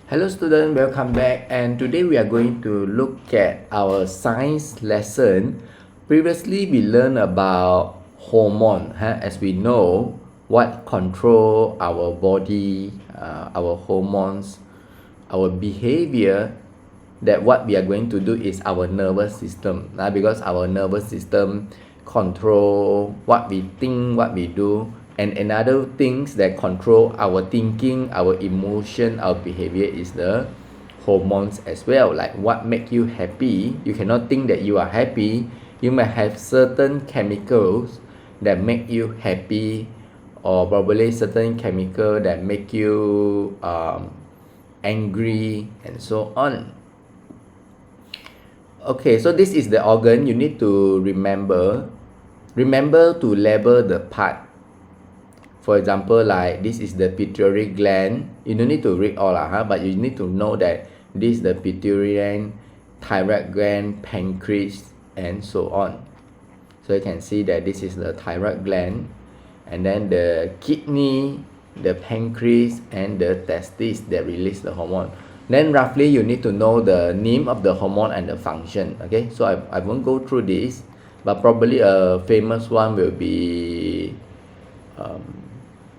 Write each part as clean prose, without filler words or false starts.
Hello students, welcome back, and today we are going to look at our science lesson. Previously we learned about hormone, as we know what control our body, our hormones, our behavior. That what we are going to do is our nervous system, because our nervous system control what we think, what we do, and another things that control our thinking, our emotion, our behavior is the hormones as well. Like what make you happy, you cannot think that you are happy. You may have certain chemicals that make you happy, or probably certain chemical that make you angry, and so on. Okay, so this is the organ you need to remember. Remember to label the part. For example, like this is the pituitary gland. You don't need to read all, but you need to know that this is the pituitary gland, thyroid gland, pancreas, and so on. So you can see that this is the thyroid gland, and then the kidney, the pancreas, and the testes that release the hormone. Then roughly you need to know the name of the hormone and the function. Okay, so I won't go through this, but probably a famous one will be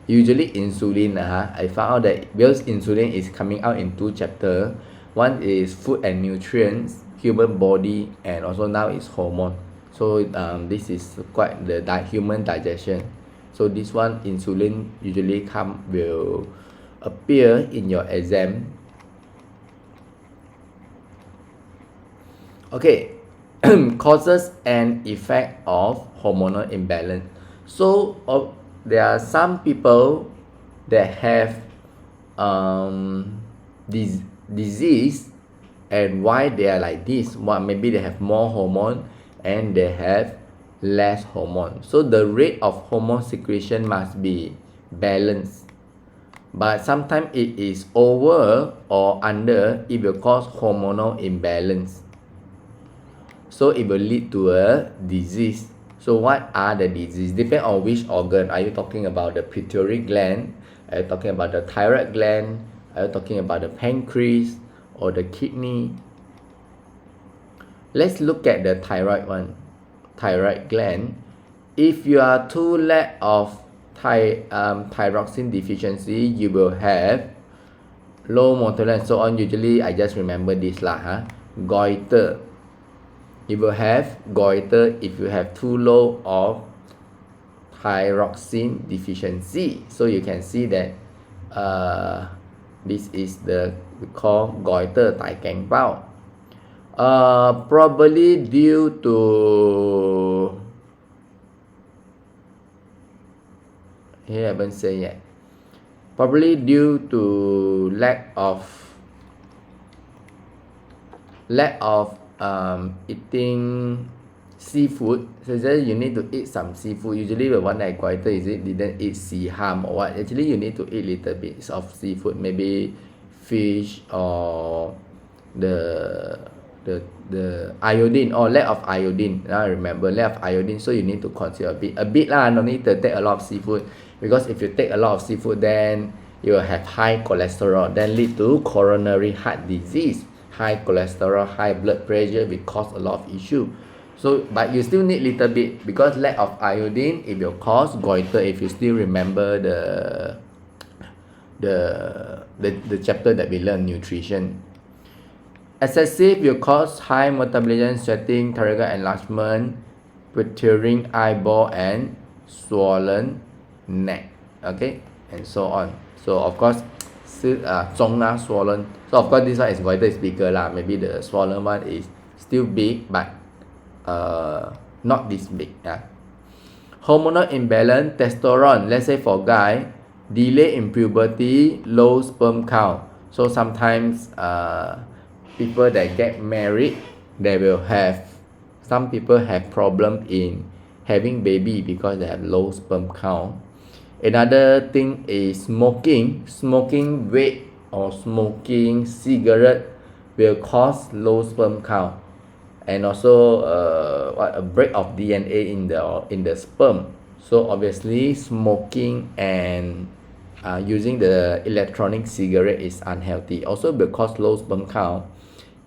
usually insulin. I found out that because insulin is coming out in two chapters. One is food and nutrients, human body, and also now is hormone. So this is quite the human digestion. So this one insulin usually will appear in your exam. Okay, causes and effect of hormonal imbalance. So there are some people that have disease, and why they are like this. Well, maybe they have more hormone and they have less hormone. So the rate of hormone secretion must be balanced. But sometimes it is over or under, it will cause hormonal imbalance. So it will lead to a disease. So what are the diseases? Depend on which organ. Are you talking about the pituitary gland? Are you talking about the thyroid gland? Are you talking about the pancreas or the kidney? Let's look at the thyroid one. Thyroid gland. If you are too lack of thyroxine deficiency, you will have low motility and so on. Usually I just remember this lah. Goiter. You will have goiter if you have too low of thyroxine deficiency. So you can see that this is the we call goiter, tai keng bao. Probably due to, here I haven't said yet. Probably due to lack of eating seafood. So you need to eat some seafood. Usually the one that goiter is it didn't eat sea ham or what. Actually you need to eat little bits of seafood, maybe fish or the iodine, or lack of iodine. Now remember, lack of iodine, so you need to consider a bit lah. No need to take a lot of seafood, because if you take a lot of seafood, then you will have high cholesterol, then lead to coronary heart disease. High cholesterol, high blood pressure will cause a lot of issue. So but you still need little bit, because lack of iodine, it will cause goiter. If you still remember the chapter that we learned, nutrition. Excessive will cause high metabolism, sweating, thyroid enlargement, protruding eyeball, and swollen neck. Okay, and so on. So of course, swollen. So of course this one is goiter is bigger lah. Maybe the swollen one is still big, but not this big. Hormonal imbalance, testosterone. Let's say for guy, delay in puberty, low sperm count. So sometimes people that get married, they will have, some people have problem in having baby because they have low sperm count. Another thing is smoking vape or smoking cigarette will cause low sperm count, and also a break of DNA in the sperm. So obviously smoking and using the electronic cigarette is unhealthy. Also because low sperm count,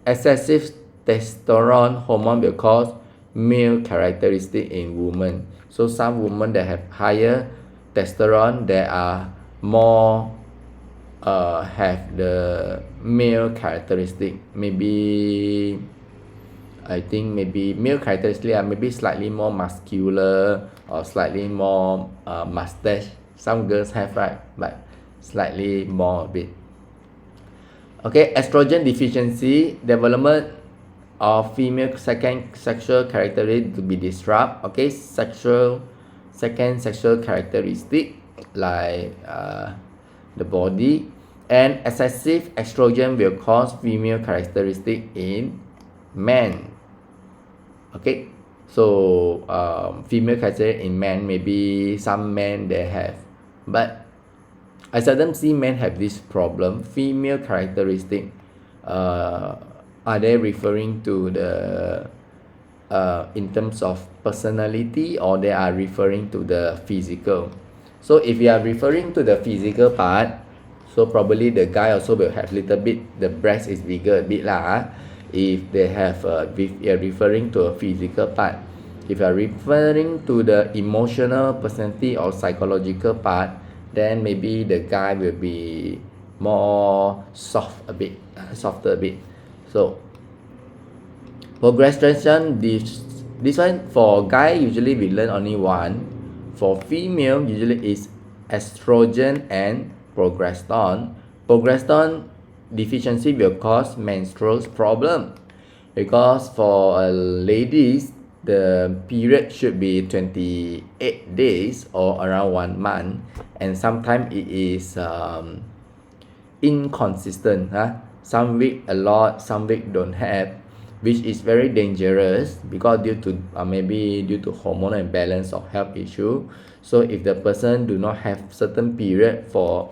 excessive testosterone hormone will cause male characteristic in women. So some women that have higher testosterone, they are more have the male characteristic. Maybe I think maybe male characteristic are maybe slightly more muscular or slightly more mustache. Some girls have, right, but slightly more a bit. Okay, estrogen deficiency, development of female second sexual characteristic to be disrupt. Okay, second sexual characteristic like the body, and excessive estrogen will cause female characteristic in men. Okay, so female characteristic in men, maybe some men they have, but I seldom see men have this problem. Female characteristic, are they referring to the in terms of personality, or they are referring to the physical? So if you are referring to the physical part, so probably the guy also will have little bit, the breast is bigger a bit lah. If they have if you are referring to a physical part, if you are referring to the emotional, personality or psychological part, then maybe the guy will be more softer a bit. So progression, this one for guy usually we learn only one. For female usually is estrogen and progesterone. Progesterone deficiency will cause menstrual problem, because for ladies the period should be 28 days or around 1 month, and sometimes it is inconsistent. Some week a lot, some week don't have, which is very dangerous because due to maybe due to hormonal imbalance or health issue. So if the person do not have certain period for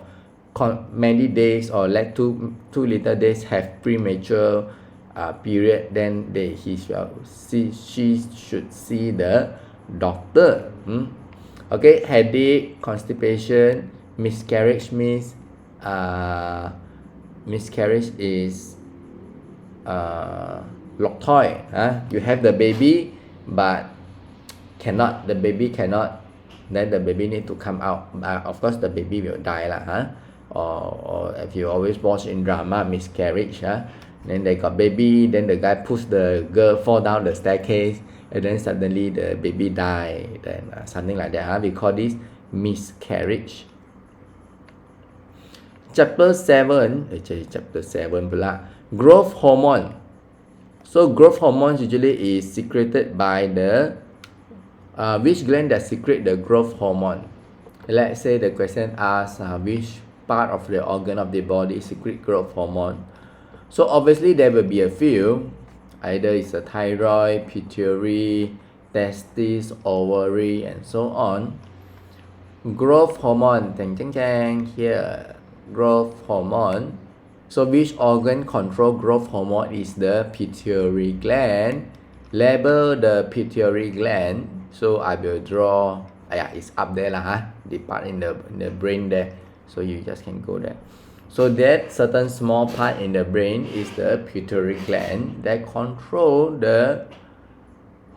many days, or like too little days have premature period, then she should see the doctor. Okay, headache, constipation, miscarriage means miscarriage is lọc thoi. You have the baby but the baby cannot, then the baby need to come out. Of course the baby will die lah. Or if you always watch in drama, miscarriage, then they got baby, then the guy push the girl fall down the staircase, and then suddenly the baby die, then something like that. We call this miscarriage. Chapter 7 pula, growth hormone. So growth hormone usually is secreted by the which gland that secrete the growth hormone? Let's say the question asks which part of the organ of the body secrete growth hormone. So obviously there will be a few, either it's a thyroid, pituitary, testes, ovary, and so on. Growth hormone, here, growth hormone. So which organ control growth hormone is the pituitary gland. Label the pituitary gland. So I will draw, it's up there lah, the part in the brain there. So you just can go there. So that certain small part in the brain is the pituitary gland that control the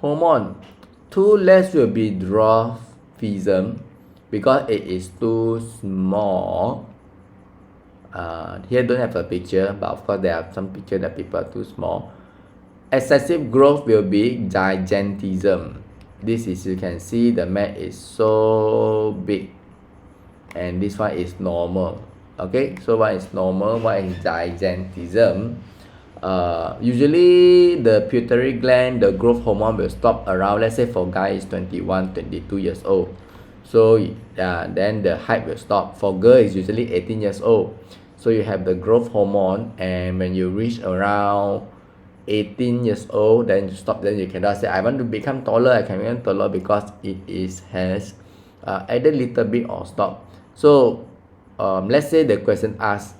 hormone. Too less will be dwarfism because it is too small. Here don't have a picture, but of course there are some picture that people are too small. Excessive growth will be gigantism. This is, you can see the mat is so big, and this one is normal. Okay, so one is normal, one is gigantism. Usually the pituitary gland, the growth hormone will stop around, let's say for guys 21, 22 years old. So then the height will stop. For girls it's usually 18 years old. So you have the growth hormone, and when you reach around 18 years old, then you stop. Then you cannot say I want to become taller, I can become taller, because it has either little bit or stop. So let's say the question asks,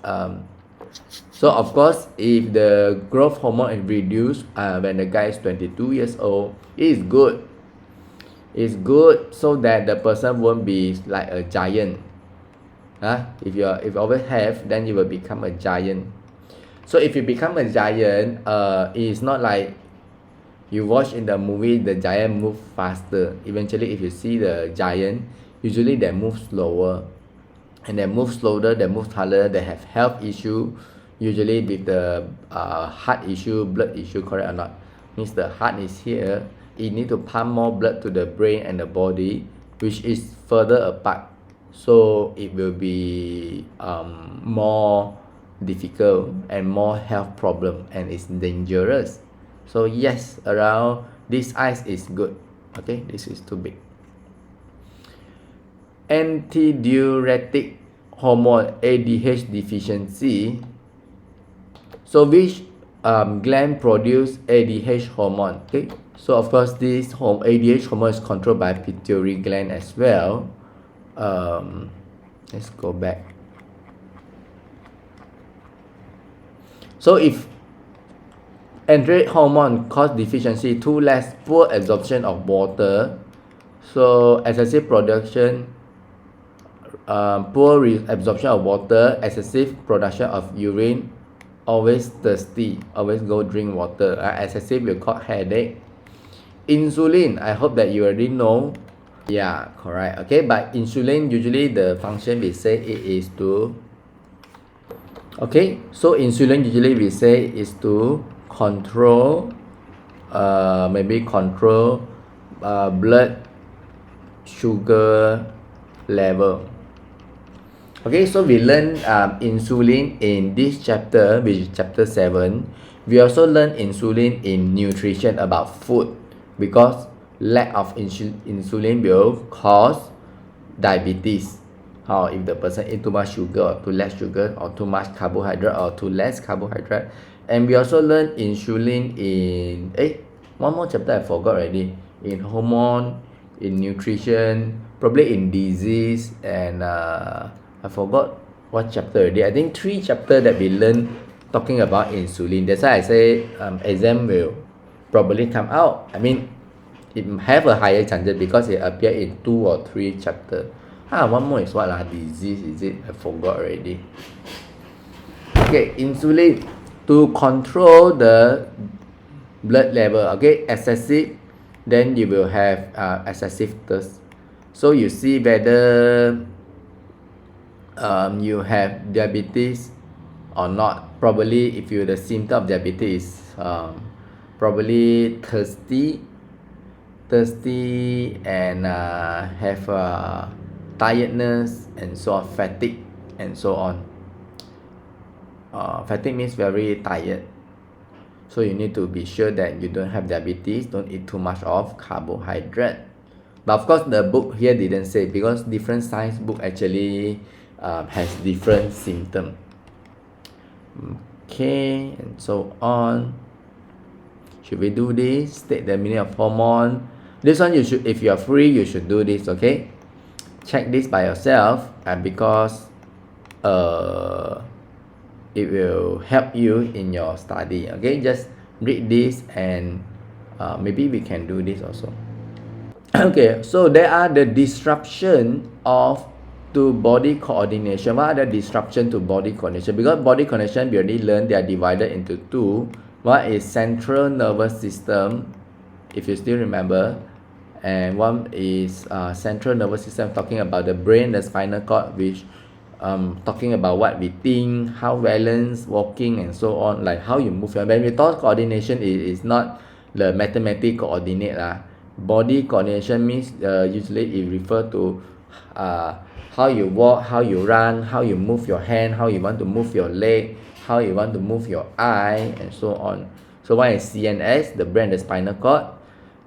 so of course if the growth hormone is reduced when the guy is 22 years old, it is good. It's good so that the person won't be like a giant. If you always have, then you will become a giant. So if you become a giant, it's not like you watch in the movie the giant move faster. Eventually, if you see the giant, usually they move slower, and they move slower, they move taller, they have health issue, usually with the heart issue, blood issue, correct or not? Means the heart is here, it need to pump more blood to the brain and the body, which is further apart, so it will be more difficult and more health problem, and it's dangerous. So yes, around this size is good. Okay, this is too big. Antidiuretic hormone ADH deficiency. So which gland produce ADH hormone? Okay, so of course this ADH hormone is controlled by pituitary gland as well. Let's go back. So if androgen hormone cause deficiency, too less, poor absorption of water, so excessive production, poor absorption of water, excessive production of urine, always thirsty, always go drink water, excessive will cause headache. Insulin, I hope that you already know. Yeah, correct. Okay, but insulin usually the function we say it is to, okay, so insulin usually we say is to control, maybe control blood sugar level. Okay, so we learn insulin in this chapter, which is chapter 7. We also learn insulin in nutrition about food, because lack of insulin will cause diabetes. How if the person eat too much sugar or too less sugar, or too much carbohydrate or too less carbohydrate. And we also learn insulin in one more chapter I forgot already, in hormone, in nutrition, probably in disease, and I forgot what chapter already. I think 3 chapters that we learn talking about insulin. That's why I say exam will probably come out. I mean, it have a higher chances because it appear in 2 or 3 chapters. One more is what disease is it? I forgot already. Okay, insulin to control the blood level. Okay, excessive, then you will have excessive thirst. So you see whether you have diabetes or not. Probably if you the symptom of diabetes, probably thirsty and have tiredness and so on, fatigue and so on. Fatigue means very tired, so you need to be sure that you don't have diabetes, don't eat too much of carbohydrate. But of course the book here didn't say, because different science book actually has different symptoms. Okay, and so on. Should we do this? State the meaning of hormone. This one you should, if you are free, you should do this. Okay, check this by yourself, and because it will help you in your study. Okay, just read this, and maybe we can do this also. Okay, so there are the disruption of to body coordination. What are the disruption to body coordination? Because body coordination we already learned, they are divided into 2. One is central nervous system, if you still remember, and one is central nervous system, talking about the brain, the spinal cord, which talking about what we think, how balance, walking, and so on, like how you move. When we talk coordination, it is not the mathematical coordinate. Body coordination means usually it refer to how you walk, how you run, how you move your hand, how you want to move your leg, how you want to move your eye, and so on. So one is CNS, the brain, the spinal cord,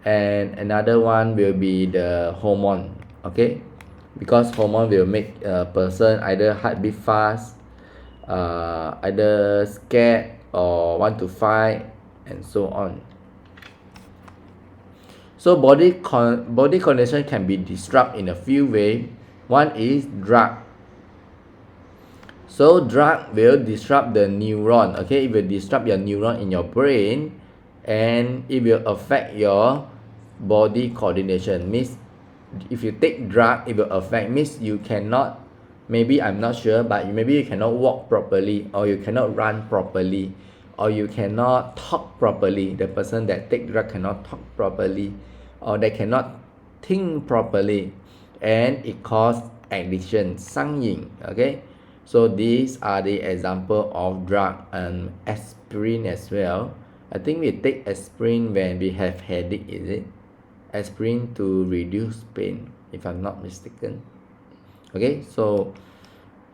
and another one will be the hormone. Okay, because hormone will make a person either heartbeat fast, either scared or want to fight, and so on. So body coordination can be disrupted in a few ways. One is drug. So drug will disrupt the neuron. Okay, it will disrupt your neuron in your brain, and it will affect your body coordination. Means if you take drug, it will affect, means you cannot maybe I'm not sure, but maybe you cannot walk properly, or you cannot run properly, or you cannot talk properly. The person that take drug cannot talk properly, or they cannot think properly, and it cause addiction, 上瘾. Okay, so these are the example of drug. And aspirin as well. I think we take aspirin when we have headache, is it? Aspirin to reduce pain, if I'm not mistaken. Okay, so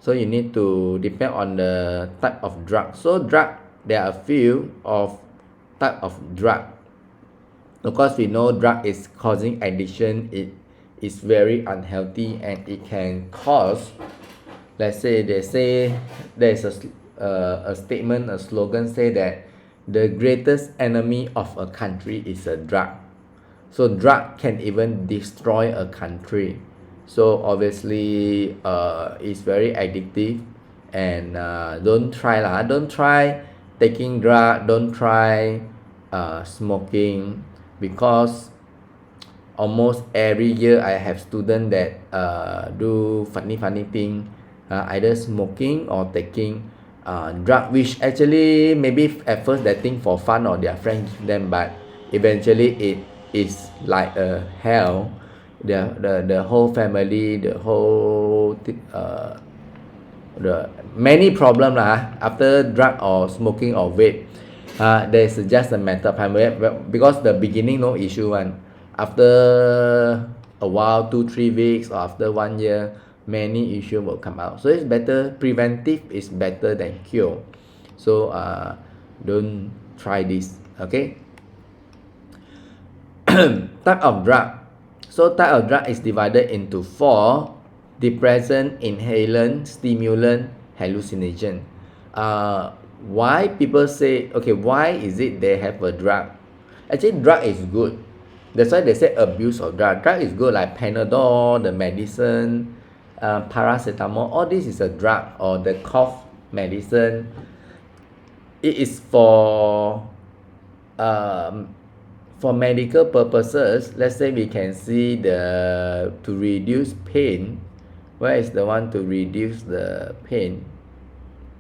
you need to depend on the type of drug. So drug, there are a few of type of drug. Of course, we know drug is causing addiction. It is very unhealthy, and it can cause, let's say, they say there's a statement, a slogan say that the greatest enemy of a country is a drug. So drug can even destroy a country. So obviously it's very addictive, and don't try taking drug, don't try smoking, because almost every year I have students that do funny thing, either smoking or taking drug, which actually maybe at first they think for fun or their friends give them, but eventually it is like a hell. The whole family, the many problem after drug or smoking or vape. There's just a matter of time, because the beginning no issue one. After a while, 2-3 weeks, or after 1 year, many issues will come out. So it's better, preventive is better than cure. So don't try this. Okay. Type of drug. So type of drug is divided into 4: depressant, inhalant, stimulant, hallucinogen. Why people say, okay, why is it they have a drug? Actually, drug is good. That's why they say abuse of drug. Drug is good, like Panadol, the medicine, paracetamol. All this is a drug, or the cough medicine. It is for medical purposes. Let's say we can see to reduce pain. Where is the one to reduce the pain?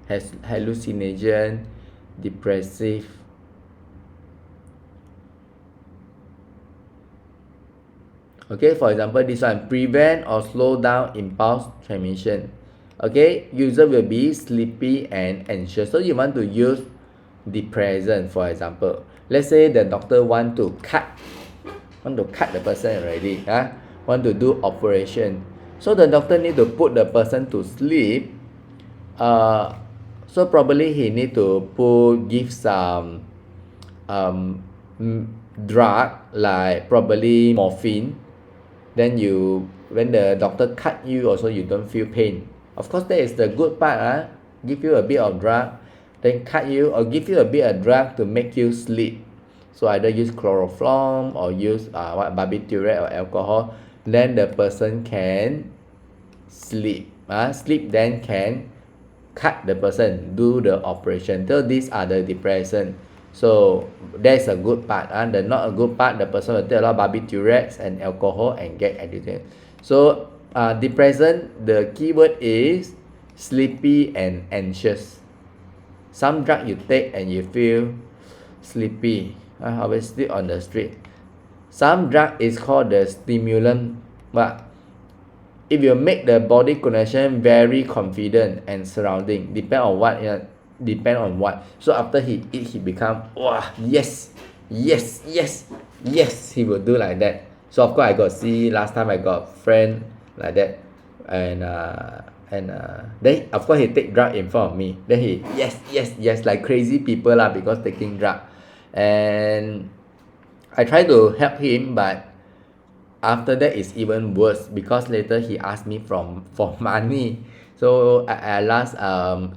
Has hallucinogen, depressive. Okay, for example, this one, prevent or slow down impulse transmission. Okay, user will be sleepy and anxious. So you want to use depressant, for example. Let's say the doctor want to cut the person already, want to do operation. So the doctor need to put the person to sleep. So probably he need to give some drug, like probably morphine. Then when the doctor cut you, also you don't feel pain. Of course, that is the good part. Give you a bit of drug, then cut you, or give you a bit of drug to make you sleep. So either use chloroform or use barbiturate or alcohol. Then the person can sleep. Sleep, then can cut the person, do the operation. So these are the depressant. So that's a good part. The not a good part, the person will take a lot of barbiturates and alcohol and get addicted. So depressant, the keyword is sleepy and anxious. Some drug you take and you feel sleepy. Always sleep on the street. Some drug is called the stimulant, but if you make the body connection very confident and surrounding, depend on what. So after he eat, he become yes, he will do like that. So of course I got see last time I got friend like that, and then of course he take drug in front of me. Then he yes like crazy people because taking drug, and I try to help him, but after that it's even worse, because later he asked me for money. So I asked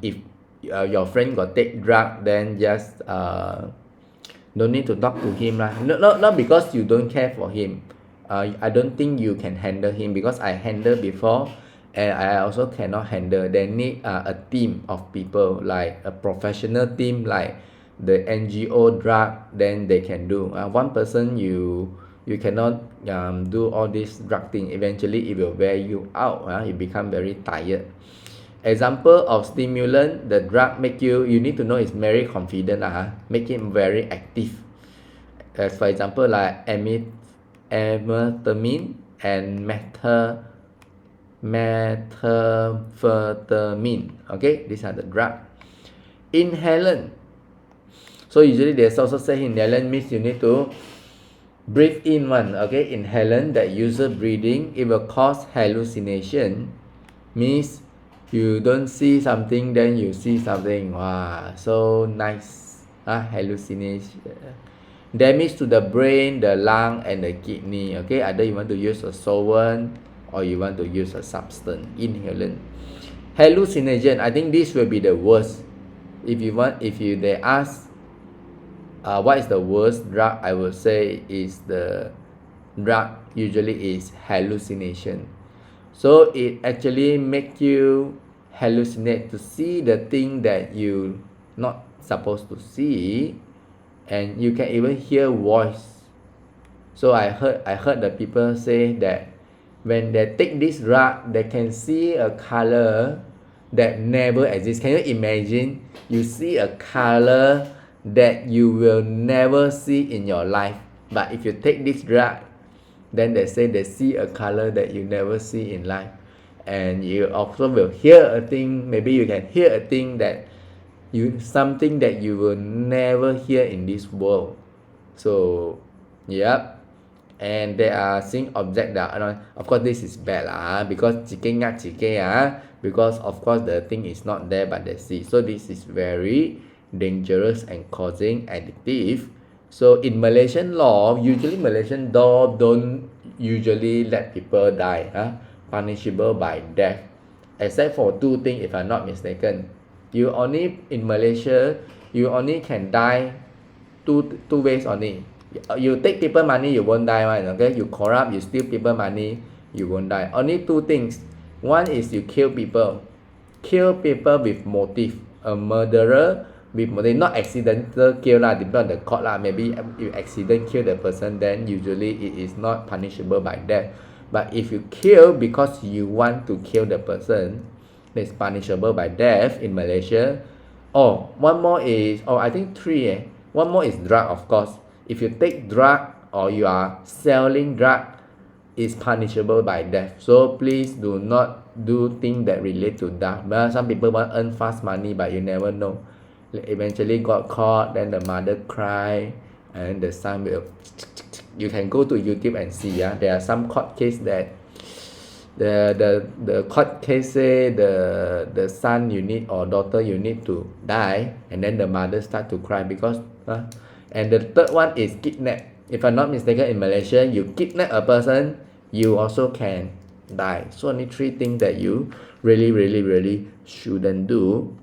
if your friend got take drug, then just don't need to talk to him not because you don't care for him. I don't think you can handle him, because I handle before, and I also cannot handle. They need a team of people, like a professional team, like the NGO drug, then they can do. One person you you cannot do all this drug thing. Eventually it will wear you out. You become very tired. Example of stimulant, the drug make you need to know is very confident, make it very active. As for example, like amphetamine and methamphetamine. Okay, these are the drug. Inhalant. So usually they also say inhalant means you need to breathe in one. Okay, inhalant that user breathing, it will cause hallucination. Means you don't see something, then you see something. Wow, so nice. Hallucination. Damage to the brain, the lung, and the kidney. Okay, either you want to use a solvent or you want to use a substance. Inhalant. Hallucinogen, I think this will be the worst. If they ask what is the worst drug, I would say is the drug usually is hallucination. So it actually make you hallucinate to see the thing that you not supposed to see, and you can even hear voice. So I heard the people say that when they take this drug, they can see a color that never exists. Can you imagine? You see a color that you will never see in your life. But if you take this drug, then they say they see a color that you never see in life. And you also will hear a thing, maybe you can hear a thing that something that you will never hear in this world. So, yep. And there are seeing objects that are, of course this is bad because because of course the thing is not there but they see. So this is very dangerous and causing addictive. So in Malaysian law, usually Malaysian law don't usually let people die, punishable by death, except for two things if I'm not mistaken. You only in Malaysia, you only can die two ways only. You take people money, you won't die one. Okay, you corrupt, you steal people money, you won't die. Only two things. One is you kill people with motive. A murderer with motive, not accidental kill depend on the court Maybe you accident kill the person, then usually it is not punishable by death. But if you kill because you want to kill the person, it's punishable by death in Malaysia. One more is, I think three. One more is drug, of course. If you take drug or you are selling drug, it's punishable by death. So please do not do things that relate to that. But some people want to earn fast money, but you never know. Eventually got caught, then the mother cry, and the son will. You can go to YouTube and see. There are some court case that the court case say the son you need or daughter you need to die, and then the mother start to cry because and the third one is kidnap. If I'm not mistaken, in Malaysia, you kidnap a person, you also can die. So only three things that you really shouldn't do.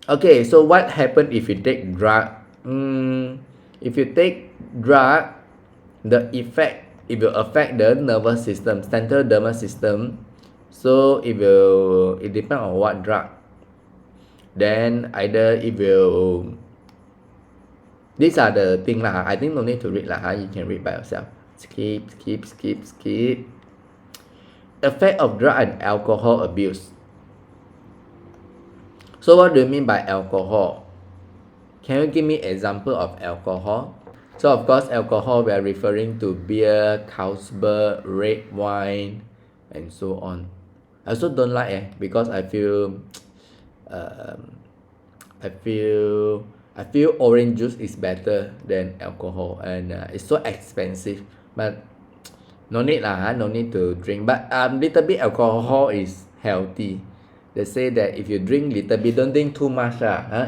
Okay, so what happens if you take drug? If you take drug, it will affect the nervous system, central nervous system. So it depends on what drug. Then either it will. These are the things I think no need to read you can read by yourself. Skip. Effect of drug and alcohol abuse. So what do you mean by alcohol? Can you give me example of alcohol? So of course alcohol we are referring to beer, Carlsberg, red wine, and so on. I also don't like because I feel orange juice is better than alcohol, and it's so expensive. But no need no need to drink. But little bit alcohol is healthy. They say that if you drink little bit, don't drink too much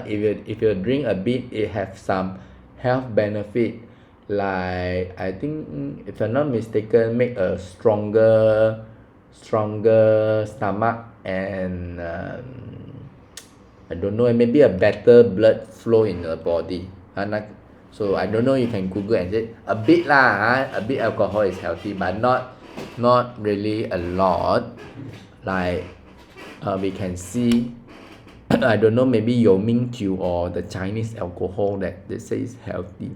If you drink a bit, it have some health benefit. Like I think if I'm not mistaken, make a stronger stomach, and I don't know, maybe a better blood flow in the body. So I don't know, you can Google and say a bit a bit alcohol is healthy, but not really a lot. Like we can see I don't know, maybe Yoming Jiu or the Chinese alcohol that they say is healthy.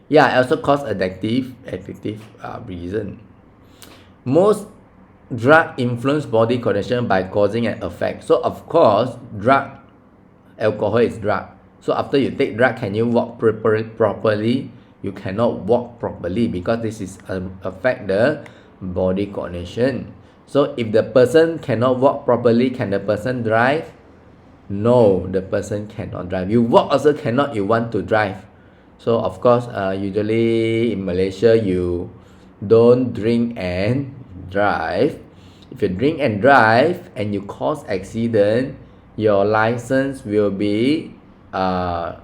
Yeah, also cause addictive reason. Most drug influence body condition by causing an effect. So of course, alcohol is drug. So after you take drug, can you walk properly? You cannot walk properly because this is affect the body condition. So if the person cannot walk properly, can the person drive? No, the person cannot drive. You walk also cannot, you want to drive. So of course, usually in Malaysia, you don't drink and drive. If you drink and drive and you cause accident, your license will be kena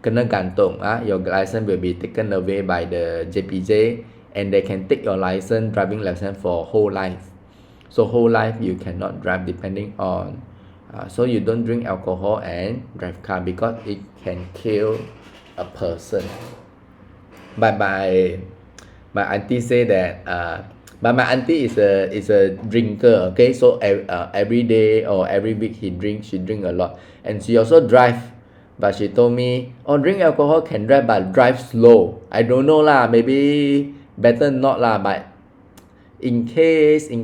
gantung. Your license will be taken away by the JPJ, and they can take your license, driving license for whole life. So whole life you cannot drive depending on. So you don't drink alcohol and drive car because it can kill a person. But my auntie say that but my auntie is a drinker, okay, so every day or every week she drink a lot, and she also drive, but she told me, oh, drink alcohol can drive but drive slow. I don't know lah, maybe better not lah, but in case really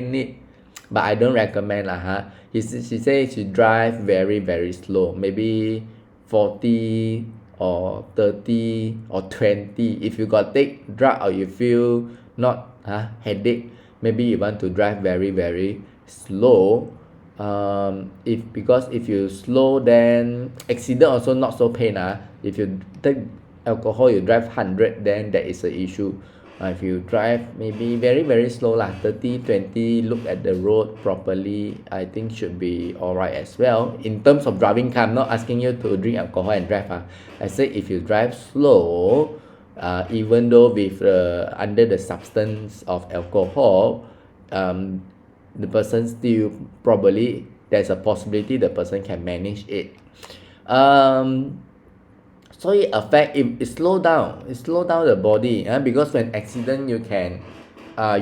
need, but I don't recommend lah. She say she drive very slow, maybe 40 or 30 or 20. If you got take drug or you feel not headache, maybe you want to drive very slow. Because if you slow, then accident also not so pain. If you take alcohol, you drive 100, then that is an issue. If you drive maybe very slow 30, 20, look at the road properly, I think should be alright as well. In terms of driving car, I'm not asking you to drink alcohol and drive. I say if you drive slow, even though with under the substance of alcohol, the person still probably, there's a possibility the person can manage it. So it slow down the body, because when accident you can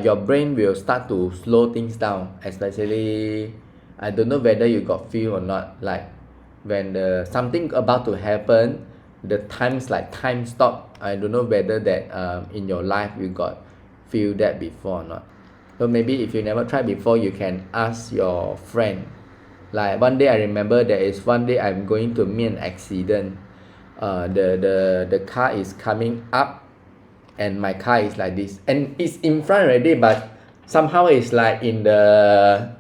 your brain will start to slow things down, especially I don't know whether you got feel or not, like when something about to happen, the time stop. I don't know whether that in your life you got feel that before or not. So maybe if you never tried before, you can ask your friend. Like one day I remember there is one day I'm going to meet an accident. The car is coming up and my car is like this, and it's in front already, but somehow it's like in the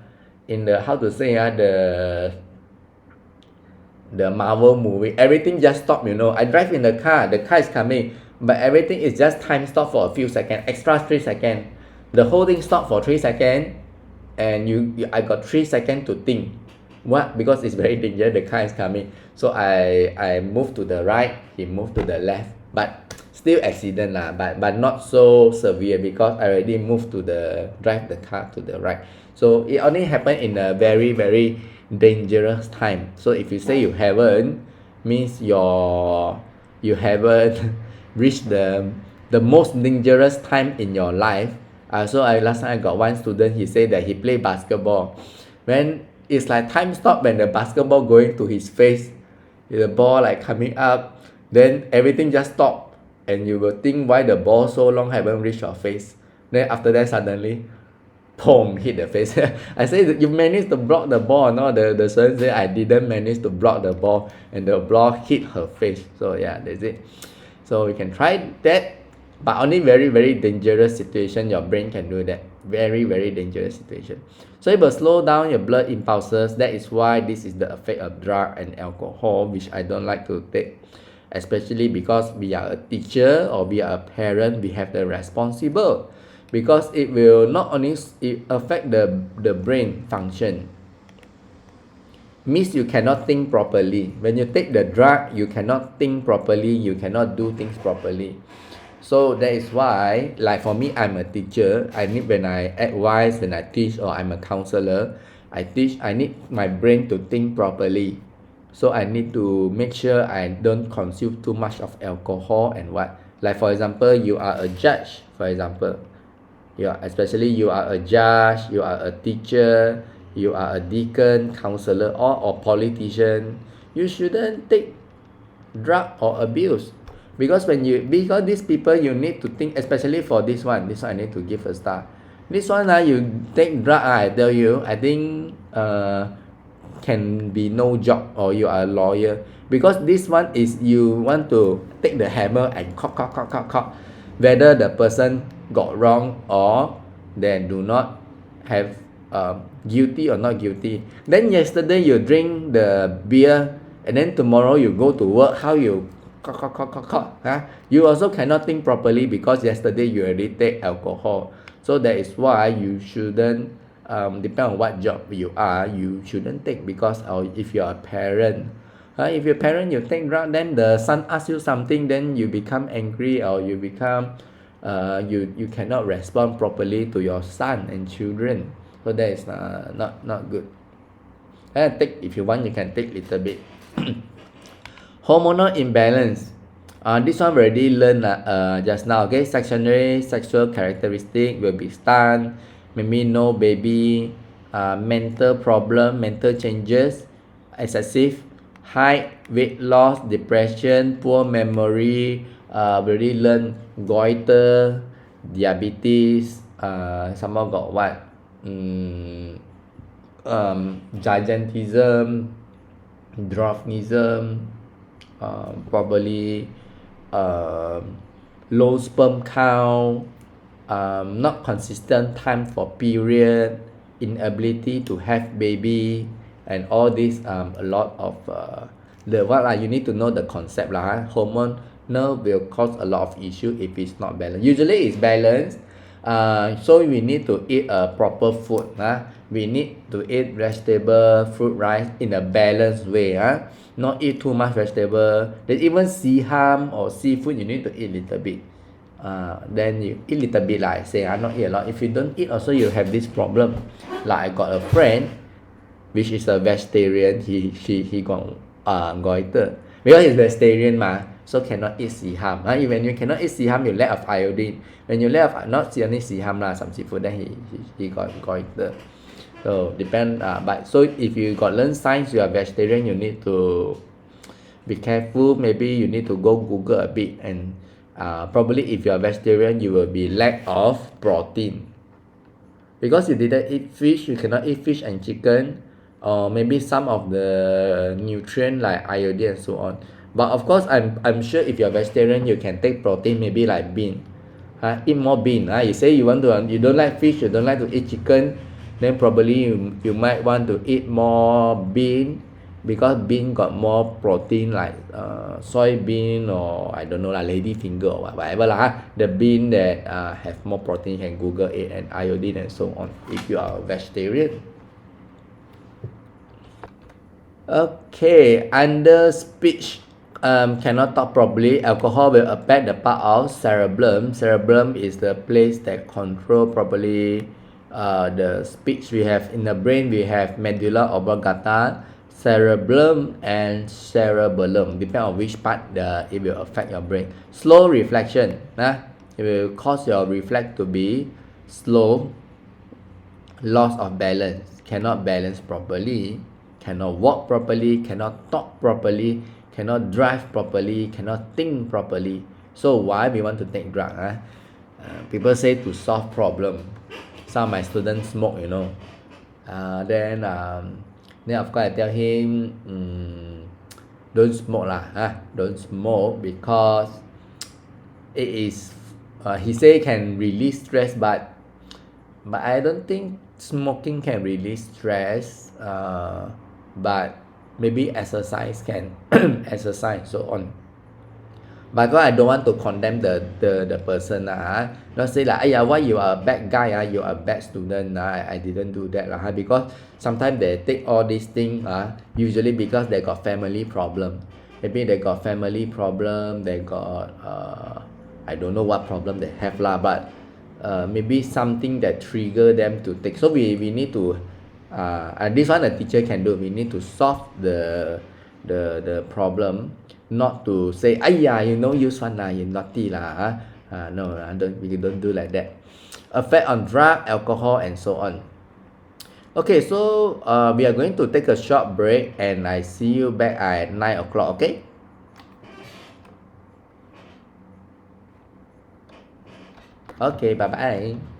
how to say the Marvel movie, everything just stop. I drive in the car is coming, but everything is just time stop for a few seconds, extra 3 seconds. The whole thing stop for 3 seconds, and I got 3 seconds to think. What? Because it's very dangerous, the car is coming. So I moved to the right, he moved to the left, but still accident lah, but not so severe because I already moved to drive the car to the right. So it only happened in a very dangerous time. So if you say you haven't, means you haven't reached the most dangerous time in your life. So last time I got one student, he said that he played basketball. When it's like time stop, when the basketball going to his face, the ball like coming up, then everything just stop, and you will think why the ball so long haven't reached your face. Then after that suddenly, boom, hit the face. I say that you managed to block the ball or not? The student say I didn't manage to block the ball, and the ball hit her face. So yeah, that's it. So you can try that, but only very dangerous situation your brain can do that. Very dangerous situation. So it will slow down your blood impulses. That is why this is the effect of drug and alcohol, which I don't like to take, especially because we are a teacher or we are a parent. We have the responsible, because it will not only affect the brain function. Means you cannot think properly. When you take the drug, you cannot think properly, you cannot do things properly. So that is why, like for me, I'm a teacher. When I advise, when I teach, or I'm a counselor, I need my brain to think properly. So I need to make sure I don't consume too much of alcohol and what. Like for example, you are a judge, for example. Especially you are a judge, you are a teacher, you are a deacon, counselor, or politician. You shouldn't take drug or abuse. Because these people you need to think, especially for this one I need to give a star. This one you take drug, I tell you, I think can be no job or you are a lawyer, because this one is you want to take the hammer and cock, whether the person got wrong or they do not have guilty or not guilty. Then yesterday you drink the beer and then tomorrow you go to work, how you cock, huh? You also cannot think properly because yesterday you already take alcohol. So that is why you shouldn't depend on what job you are, you shouldn't take, because if you are a parent, if you're a parent you take drug, then the son asks you something, then you become angry or you become you cannot respond properly to your son and children. So that is not good. Take, if you want you can take little bit. Hormonal imbalance. This one we already learned just now. Okay, secondary sexual characteristic will be stunned, maybe no baby, mental problem, mental changes, excessive height, weight loss, depression, poor memory. We already learned goiter, diabetes. Some more got what? Gigantism, dwarfism, probably low sperm count, not consistent time for period, inability to have baby, and all this a lot of you need to know the concept lah. Hormone will cause a lot of issue if it's not balanced. Usually it's balanced. So we need to eat a proper food. We need to eat vegetable, fruit, rice in a balanced way. Not eat too much vegetable. Then even siham or seafood, you need to eat little bit. Then you eat little bit, like I say, not eat a lot. If you don't eat also you have this problem. Like I got a friend which is a vegetarian, he got goiter because he's vegetarian so cannot eat siham. When you cannot eat siham, you lack of iodine. When you lack of not only siham some seafood, then he got goiter. So depend. But so if you got learn science, you are vegetarian, you need to be careful. Maybe you need to go Google a bit, and probably if you are vegetarian, you will be lack of protein. Because you didn't eat fish, you cannot eat fish and chicken, or maybe some of the nutrient like iodine and so on. But of course, I'm sure if you're vegetarian, you can take protein, maybe like bean. Eat more bean. You say you don't like fish, you don't like to eat chicken, then probably you might want to eat more bean, because bean got more protein, like soybean or I don't know lady finger or whatever the bean that have more protein, you can Google it, and iodine and so on if you are a vegetarian. Okay, under speech, cannot talk properly, alcohol will affect the part of cerebellum. Cerebellum is the place that control properly the speech. We have in the brain, we have medulla oblongata, cerebellum and cerebellum. Depending on which part it will affect your brain. Slow reflection, it will cause your reflex to be slow. Loss of balance, cannot balance properly, cannot walk properly, cannot talk properly, cannot drive properly, cannot think properly. So why we want to take drug? People say to solve problem. Some of my students smoke, then of course I tell him, don't smoke don't smoke, because it is he say can release stress, but I don't think smoking can release stress. But maybe exercise can exercise so on. But I don't want to condemn the person. Not say like, why you are a bad guy, you are a bad student. I didn't do that because sometimes they take all these things usually because they got family problem. Maybe they got family problem, they got I don't know what problem they have but maybe something that trigger them to take. So we need to and this one the teacher can do. We need to solve the problem, not to say use one you naughty no, we don't do like that. Effect on drug, alcohol and so on. Okay, so we are going to take a short break, and I see you back at 9 o'clock. Okay. Okay, bye bye.